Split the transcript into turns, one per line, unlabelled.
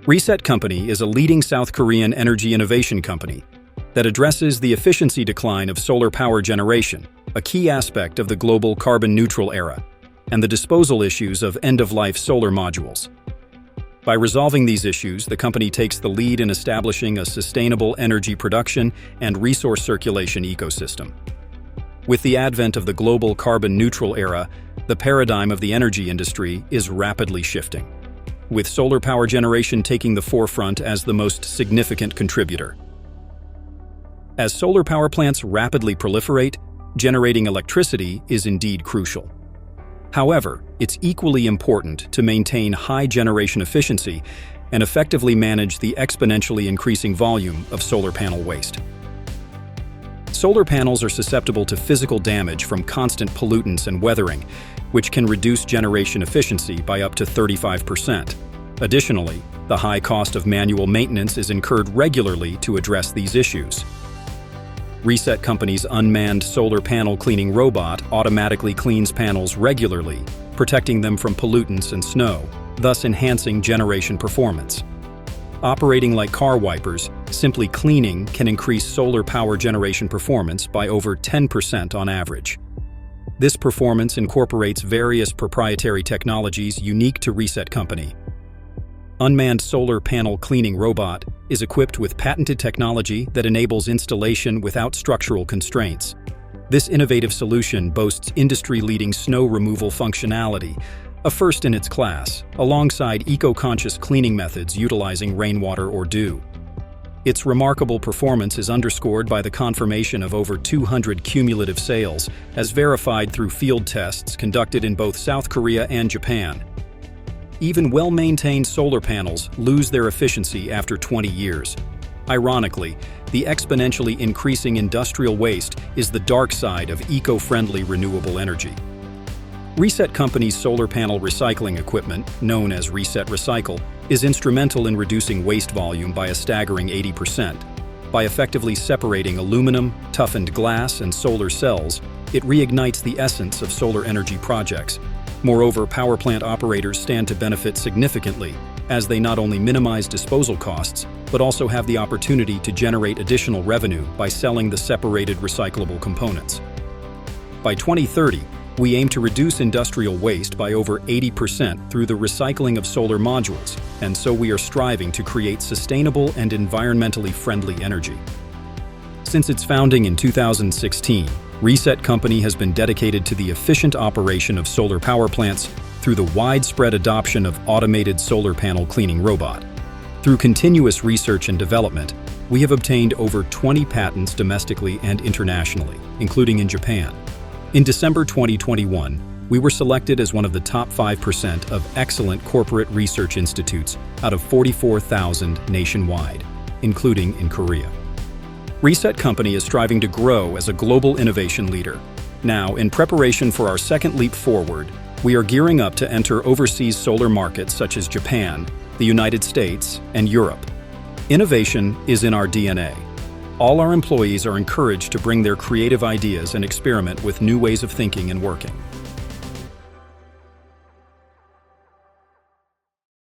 Reset Company is a leading South Korean energy innovation company that addresses the efficiency decline of solar power generation, a key aspect of the global carbon-neutral era, and the disposal issues of end-of-life solar modules. By resolving these issues, the company takes the lead in establishing a sustainable energy production and resource circulation ecosystem. With the advent of the global carbon-neutral era, the paradigm of the energy industry is rapidly shifting, with solar power generation taking the forefront as the most significant contributor. As solar power plants rapidly proliferate, generating electricity is indeed crucial. However, it's equally important to maintain high generation efficiency and effectively manage the exponentially increasing volume of solar panel waste. Solar panels are susceptible to physical damage from constant pollutants and weathering, which can reduce generation efficiency by up to 35%. Additionally, the high cost of manual maintenance is incurred regularly to address these issues. Reset Company's unmanned solar panel cleaning robot automatically cleans panels regularly, protecting them from pollutants and snow, thus enhancing generation performance. Operating like car wipers, simply cleaning can increase solar power generation performance by over 10% on average. This performance incorporates various proprietary technologies unique to Reset Company. Unmanned solar panel cleaning robot is equipped with patented technology that enables installation without structural constraints. This innovative solution boasts industry-leading snow removal functionality, a first in its class, alongside eco-conscious cleaning methods utilizing rainwater or dew. Its remarkable performance is underscored by the confirmation of over 200 cumulative sales, as verified through field tests conducted in both South Korea and Japan. Even well-maintained solar panels lose their efficiency after 20 years. Ironically, the exponentially increasing industrial waste is the dark side of eco-friendly renewable energy. Reset Company's solar panel recycling equipment, known as Reset Recycle, is instrumental in reducing waste volume by a staggering 80%. By effectively separating aluminum, toughened glass, and solar cells, it reignites the essence of solar energy projects. Moreover, power plant operators stand to benefit significantly, as they not only minimize disposal costs, but also have the opportunity to generate additional revenue by selling the separated recyclable components. By 2030, we aim to reduce industrial waste by over 80% through the recycling of solar modules, and so we are striving to create sustainable and environmentally friendly energy. Since its founding in 2016, Reset Company has been dedicated to the efficient operation of solar power plants through the widespread adoption of automated solar panel cleaning robot. Through continuous research and development, we have obtained over 20 patents domestically and internationally, including in Japan. In December 2021, we were selected as one of the top 5% of excellent corporate research institutes out of 44,000 nationwide, including in Korea. Reset Company is striving to grow as a global innovation leader. Now, in preparation for our second leap forward, we are gearing up to enter overseas solar markets such as Japan, the United States, and Europe. Innovation is in our DNA. All our employees are encouraged to bring their creative ideas and experiment with new ways of thinking and working.